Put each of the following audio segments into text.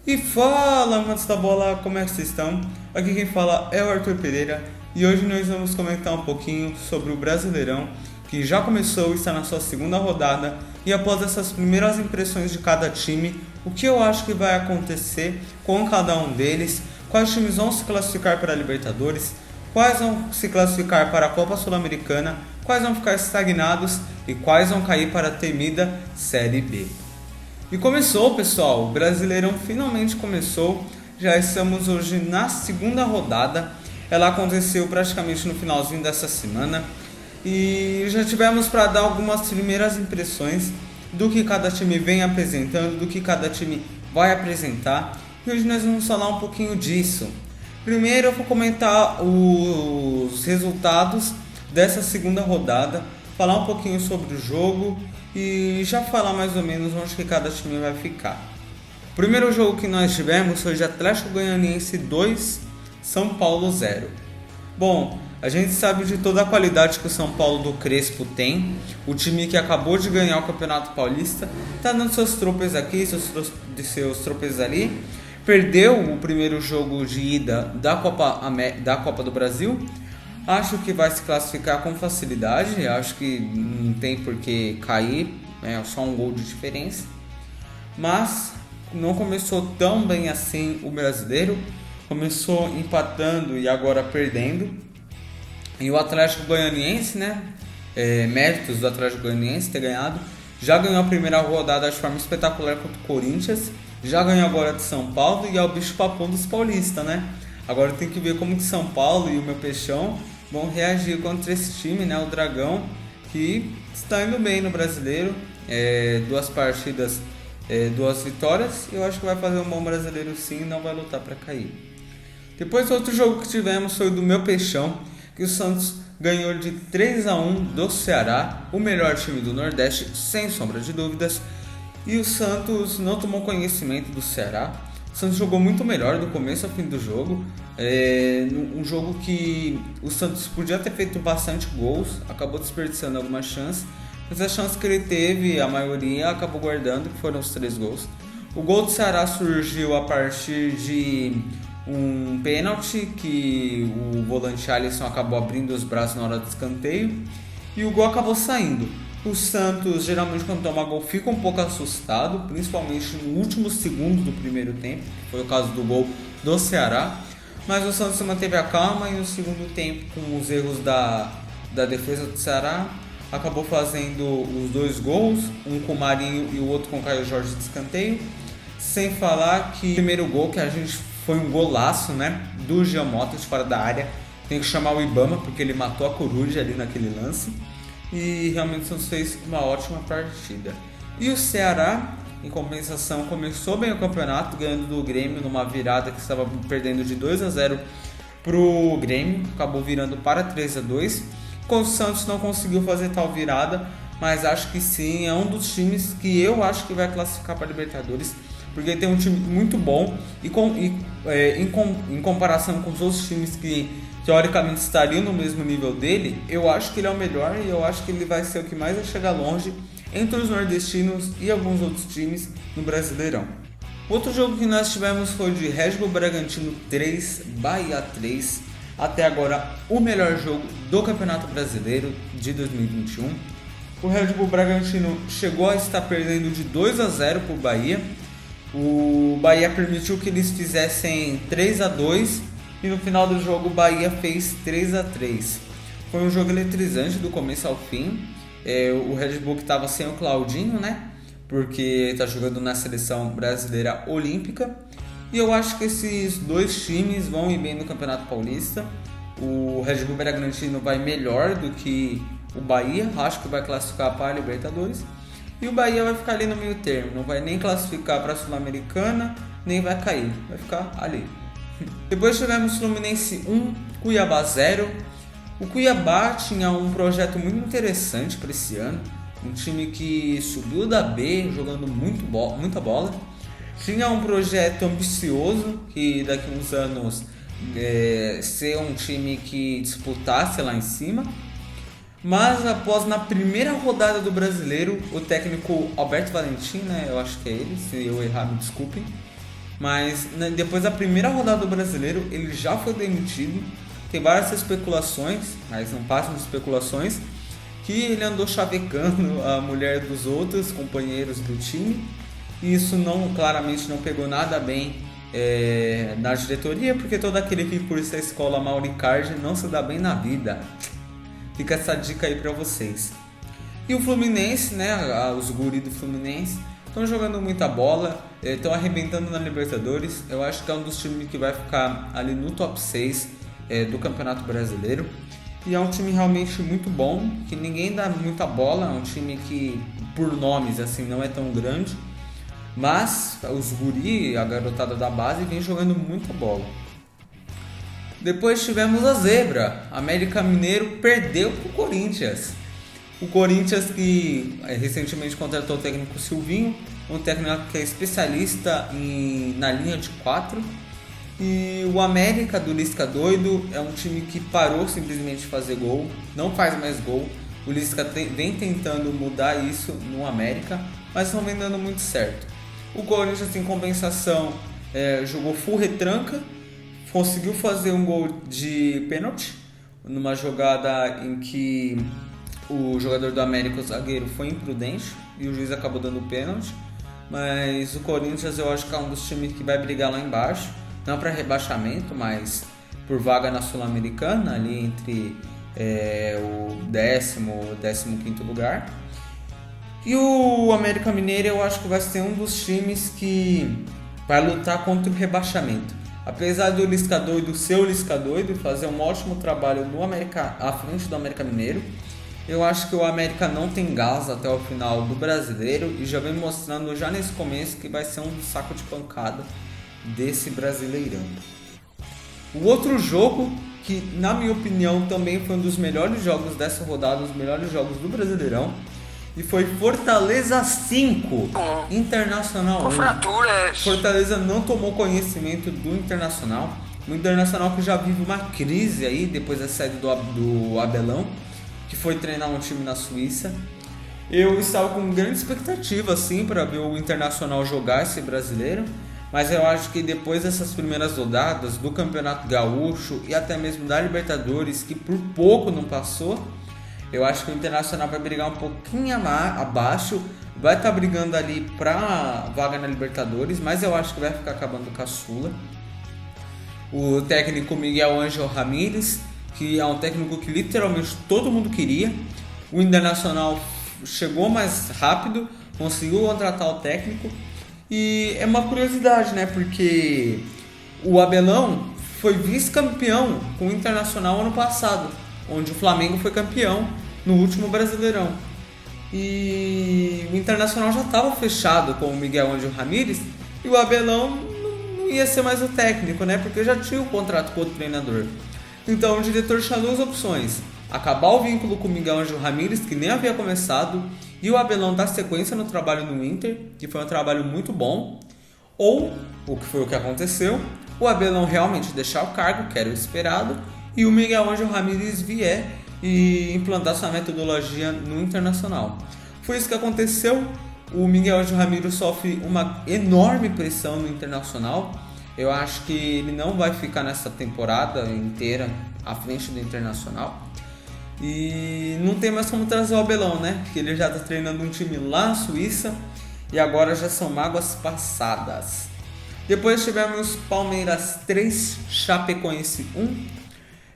E fala, amantes da bola, como é que vocês estão? Aqui quem fala é o Arthur Pereira e hoje nós vamos comentar um pouquinho sobre o Brasileirão, que já começou e está na sua segunda rodada, e após essas primeiras impressões de cada time, o que eu acho que vai acontecer com cada um deles, quais times vão se classificar para a Libertadores, quais vão se classificar para a Copa Sul-Americana, quais vão ficar estagnados e quais vão cair para a temida Série B. E começou, pessoal, o Brasileirão finalmente começou, já estamos hoje na segunda rodada, ela aconteceu praticamente no finalzinho dessa semana e já tivemos para dar algumas primeiras impressões do que cada time vem apresentando, do que cada time vai apresentar, e hoje nós vamos falar um pouquinho disso. Primeiro eu vou comentar os resultados dessa segunda rodada, falar um pouquinho sobre o jogo e já falar mais ou menos onde que cada time vai ficar. O primeiro jogo que nós tivemos foi de Atlético Goianiense 2, São Paulo 0. Bom, a gente sabe de toda a qualidade que o São Paulo do Crespo tem, o time que acabou de ganhar o Campeonato Paulista, está dando seus tropeços aqui, seus tropeços ali, perdeu o primeiro jogo de ida da Copa do Brasil. Acho que vai se classificar com facilidade, acho que não tem por que cair, é só um gol de diferença. Mas não começou tão bem assim o brasileiro, começou empatando e agora perdendo. E o Atlético Goianiense, méritos do Atlético Goianiense ter ganhado, já ganhou a primeira rodada de forma espetacular contra o Corinthians, já ganhou agora de São Paulo e é o bicho papão dos paulistas, Agora tem que ver como que São Paulo e o meu Peixão vão reagir contra esse time, o Dragão, que está indo bem no brasileiro, 2 partidas, 2 vitórias, e eu acho que vai fazer um bom brasileiro sim e não vai lutar para cair. Depois outro jogo que tivemos foi o do meu Peixão, que o Santos ganhou de 3-1 do Ceará, o melhor time do Nordeste, sem sombra de dúvidas, e o Santos não tomou conhecimento do Ceará. O Santos jogou muito melhor do começo ao fim do jogo, um jogo que o Santos podia ter feito bastante gols, acabou desperdiçando algumas chances, mas as chances que ele teve, a maioria acabou guardando, que foram os 3 gols. O gol do Ceará surgiu a partir de um pênalti que o volante Alisson acabou abrindo os braços na hora do escanteio e o gol acabou saindo. O Santos, geralmente quando toma gol, fica um pouco assustado, principalmente no último segundo do primeiro tempo, que foi o caso do gol do Ceará. Mas o Santos manteve a calma e no segundo tempo, com os erros da defesa do Ceará, acabou fazendo os 2 gols, um com o Marinho e o outro com o Caio Jorge de escanteio. Sem falar que o primeiro gol, que a gente foi um golaço, do Giamota de fora da área. Tem que chamar o Ibama, porque ele matou a coruja ali naquele lance. E realmente o Santos fez uma ótima partida. E o Ceará, em compensação, começou bem o campeonato, ganhando do Grêmio numa virada que estava perdendo de 2-0 pro Grêmio, acabou virando para 3-2. O Santos não conseguiu fazer tal virada, mas acho que sim, é um dos times que eu acho que vai classificar para a Libertadores, porque tem um time muito bom e em comparação com os outros times que teoricamente estariam no mesmo nível dele, eu acho que ele é o melhor e eu acho que ele vai ser o que mais vai chegar longe entre os nordestinos e alguns outros times no Brasileirão. Outro jogo que nós tivemos foi de Red Bull Bragantino 3, Bahia 3, até agora o melhor jogo do Campeonato Brasileiro de 2021. O Red Bull Bragantino chegou a estar perdendo de 2-0 para o Bahia. O Bahia permitiu que eles fizessem 3-2 e no final do jogo o Bahia fez 3-3. Foi um jogo eletrizante do começo ao fim. O Red Bull que estava sem o Claudinho, porque está jogando na seleção brasileira olímpica. E eu acho que esses 2 times vão ir bem no Campeonato Paulista. O Red Bull Bragantino vai melhor do que o Bahia, acho que vai classificar para a Libertadores. E o Bahia vai ficar ali no meio termo, não vai nem classificar para a Sul-Americana, nem vai cair, vai ficar ali. Depois tivemos Fluminense 1, Cuiabá 0. O Cuiabá tinha um projeto muito interessante para esse ano, um time que subiu da B jogando muita bola. Tinha um projeto ambicioso que daqui a uns anos ser um time que disputasse lá em cima. Mas após, na primeira rodada do Brasileiro, o técnico Alberto Valentim, eu acho que é ele, se eu errar me desculpem, mas né, depois da primeira rodada do Brasileiro ele já foi demitido. Tem várias especulações, mas não passam de especulações, que ele andou chavecando a mulher dos outros companheiros do time, e isso claramente não pegou nada bem na diretoria, porque todo aquele que cursa a escola Mauricardi não se dá bem na vida. Fica essa dica aí pra vocês. E o Fluminense, né, os guri do Fluminense estão jogando muita bola, estão arrebentando na Libertadores. Eu acho que é um dos times que vai ficar ali no top 6 do Campeonato Brasileiro. E é um time realmente muito bom, que ninguém dá muita bola, é um time que, por nomes, assim, não é tão grande. Mas os guri, a garotada da base, vem jogando muita bola. Depois tivemos a zebra. América Mineiro perdeu para o Corinthians. O Corinthians que recentemente contratou o técnico Silvinho, um técnico que é especialista na linha de 4. E o América do Lisca doido é um time que parou simplesmente de fazer gol, não faz mais gol. O Lisca vem tentando mudar isso no América, mas não vem dando muito certo. O Corinthians, em compensação, jogou full retranca, conseguiu fazer um gol de pênalti, numa jogada em que o jogador do América, o zagueiro, foi imprudente e o juiz acabou dando pênalti. Mas o Corinthians eu acho que é um dos times que vai brigar lá embaixo, não para rebaixamento, mas por vaga na Sul-Americana, ali entre o 10º e 15º lugar. E o América Mineiro eu acho que vai ser um dos times que vai lutar contra o rebaixamento. Apesar do Lisca doido ser o Lisca doido, fazer um ótimo trabalho no América, à frente do América Mineiro, eu acho que o América não tem gás até o final do Brasileiro e já vem mostrando já nesse começo que vai ser um saco de pancada desse Brasileirão. O outro jogo, que na minha opinião também foi um dos melhores jogos dessa rodada, os melhores jogos do Brasileirão, e foi Fortaleza 5, Internacional 1. Fortaleza não tomou conhecimento do Internacional. O Internacional que já vive uma crise aí depois da saída do Abelão, que foi treinar um time na Suíça. Eu estava com grande expectativa assim para ver o Internacional jogar esse brasileiro, mas eu acho que depois dessas primeiras rodadas do Campeonato Gaúcho e até mesmo da Libertadores, que por pouco não passou, eu acho que o Internacional vai brigar um pouquinho abaixo, vai estar brigando ali para vaga na Libertadores, mas eu acho que vai ficar acabando com a Sula. O técnico Miguel Ángel Ramírez, que é um técnico que literalmente todo mundo queria. O Internacional chegou mais rápido, conseguiu contratar o técnico. E é uma curiosidade, né? Porque o Abelão foi vice-campeão com o Internacional ano passado, onde o Flamengo foi campeão no último Brasileirão. E o Internacional já estava fechado com o Miguel Ángel Ramírez e o Abelão não ia ser mais o técnico, né? Porque já tinha o contrato com o treinador. Então o diretor tinha duas opções: acabar o vínculo com o Miguel Ángel Ramírez, que nem havia começado, e o Abelão dar sequência no trabalho no Inter, que foi um trabalho muito bom, ou, o que foi o que aconteceu, o Abelão realmente deixar o cargo, que era o esperado, e o Miguel Ángel Ramírez vier e implantar sua metodologia no Internacional. Foi isso que aconteceu. O Miguel Ángel Ramírez sofre uma enorme pressão no Internacional. Eu acho que ele não vai ficar nessa temporada inteira à frente do Internacional. E não tem mais como trazer o Abelão, né? Porque ele já está treinando um time lá na Suíça e agora já são mágoas passadas. Depois tivemos Palmeiras 3, Chapecoense 1.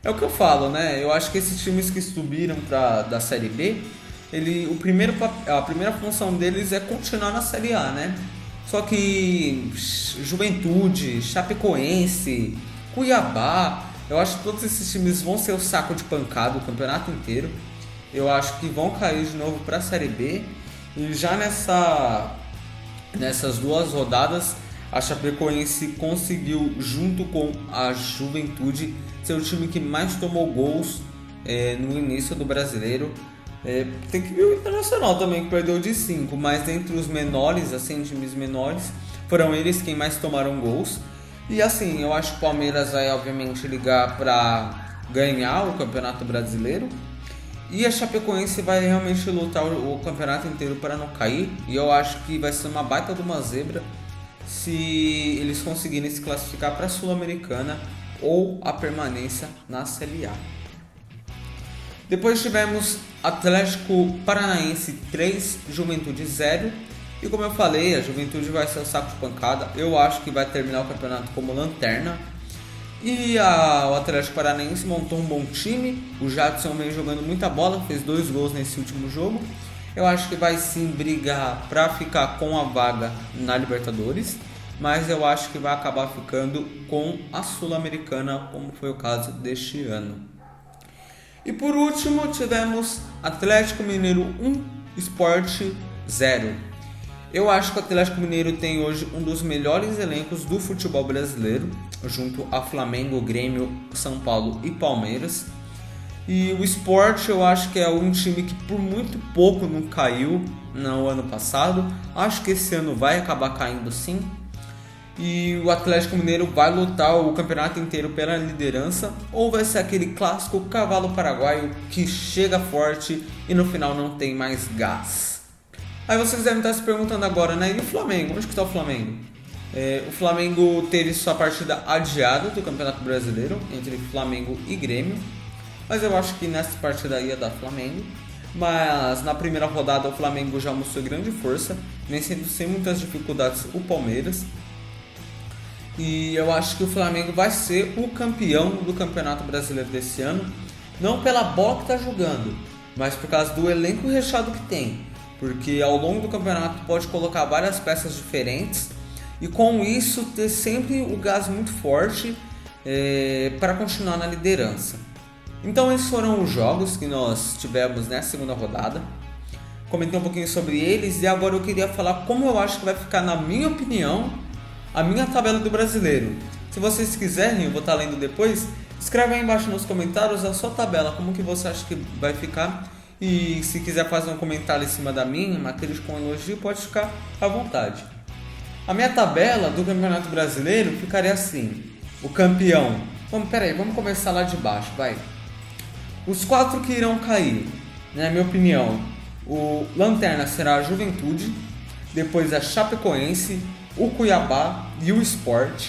É o que eu falo, né? Eu acho que esses times que subiram da Série B, a primeira função deles é continuar na Série A, né? Só que Juventude, Chapecoense, Cuiabá, eu acho que todos esses times vão ser o saco de pancada o campeonato inteiro. Eu acho que vão cair de novo para a Série B. E já nessas duas rodadas, a Chapecoense conseguiu, junto com a Juventude, ser o time que mais tomou gols no início do Brasileiro. Tem que ver o Internacional também, que perdeu de 5, mas entre os menores, assim, times menores, foram eles quem mais tomaram gols. E assim, eu acho que o Palmeiras vai obviamente ligar para ganhar o Campeonato Brasileiro, e a Chapecoense vai realmente lutar o campeonato inteiro para não cair. E eu acho que vai ser uma baita de uma zebra se eles conseguirem se classificar para a Sul-Americana ou a permanência na Série A. Depois tivemos Atlético Paranaense 3, Juventude 0. E como eu falei, a Juventude vai ser o saco de pancada. Eu acho que vai terminar o campeonato como lanterna. E o Atlético Paranaense montou um bom time. O Jadson vem jogando muita bola, fez 2 gols nesse último jogo. Eu acho que vai sim brigar para ficar com a vaga na Libertadores, mas eu acho que vai acabar ficando com a Sul-Americana, como foi o caso deste ano. E por último tivemos Atlético Mineiro 1, Sport 0. Eu acho que o Atlético Mineiro tem hoje um dos melhores elencos do futebol brasileiro, junto a Flamengo, Grêmio, São Paulo e Palmeiras. E o Sport eu acho que é um time que por muito pouco não caiu no ano passado. Acho que esse ano vai acabar caindo sim. E o Atlético Mineiro vai lutar o campeonato inteiro pela liderança, ou vai ser aquele clássico cavalo paraguaio que chega forte e no final não tem mais gás. Aí vocês devem estar se perguntando agora, né? E o Flamengo? Onde que está o Flamengo? O Flamengo teve sua partida adiada do Campeonato Brasileiro entre Flamengo e Grêmio. Mas eu acho que nessa partida ia dar Flamengo. Mas na primeira rodada o Flamengo já mostrou grande força, vencendo sem muitas dificuldades o Palmeiras. E eu acho que o Flamengo vai ser o campeão do Campeonato Brasileiro desse ano. Não pela bola que está jogando, mas por causa do elenco recheado que tem. Porque ao longo do campeonato pode colocar várias peças diferentes e com isso ter sempre o gás muito forte para continuar na liderança. Então esses foram os jogos que nós tivemos nessa segunda rodada. Comentei um pouquinho sobre eles e agora eu queria falar como eu acho que vai ficar, na minha opinião, a minha tabela do Brasileiro. Se vocês quiserem, eu vou estar lendo depois, escreve aí embaixo nos comentários a sua tabela, como que você acha que vai ficar. E se quiser fazer um comentário em cima da minha, uma crítica com um elogio, pode ficar à vontade. A minha tabela do Campeonato Brasileiro ficaria assim. O campeão... Vamos começar lá de baixo, vai. Os 4 que irão cair, na minha opinião, o lanterna será a Juventude, depois a Chapecoense, o Cuiabá e o Sport.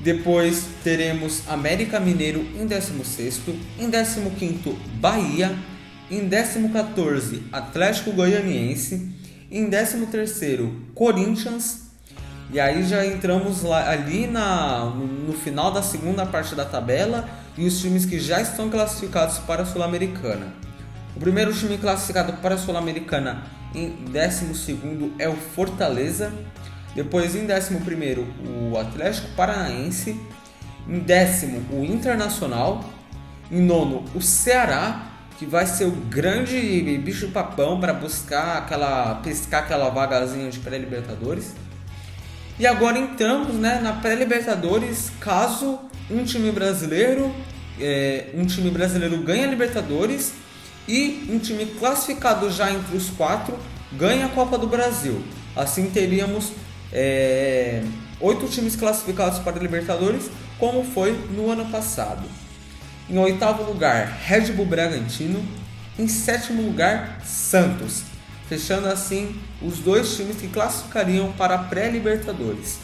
Depois teremos América Mineiro em 16º, em 15º Bahia, em 14º Atlético Goianiense, em 13º Corinthians. E aí já entramos lá, ali no final da segunda parte da tabela e os times que já estão classificados para a Sul-Americana. O primeiro time classificado para a Sul-Americana em 12º é o Fortaleza. Depois em 11º o Atlético Paranaense. Em 10º o Internacional. Em 9º o Ceará, que vai ser o grande bicho papão para pescar aquela vagazinha de pré-libertadores. E agora entramos, na pré-libertadores, caso um time brasileiro ganhe a Libertadores e um time classificado já entre os 4 ganhe a Copa do Brasil. Assim teríamos 8 times classificados para a Libertadores, como foi no ano passado. Em 8º lugar, Red Bull Bragantino. Em 7º lugar, Santos. Fechando assim os 2 times que classificariam para a pré-Libertadores.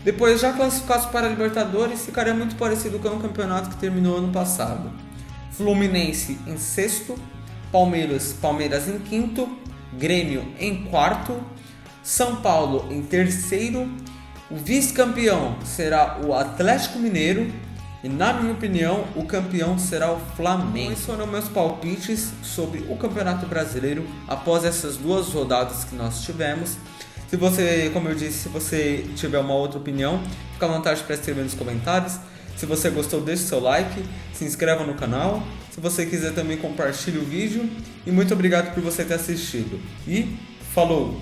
Depois, já classificados para a Libertadores, ficaria muito parecido com o campeonato que terminou ano passado. Fluminense em 6º, Palmeiras em 5º, Grêmio em 4º, São Paulo em 3º, o vice-campeão será o Atlético Mineiro e, na minha opinião, o campeão será o Flamengo. Esses foram meus palpites sobre o Campeonato Brasileiro após essas 2 rodadas que nós tivemos. Se você, como eu disse, se você tiver uma outra opinião, fica à vontade para escrever nos comentários. Se você gostou, deixe seu like, se inscreva no canal. Se você quiser também, compartilhe o vídeo. E muito obrigado por você ter assistido. E falou!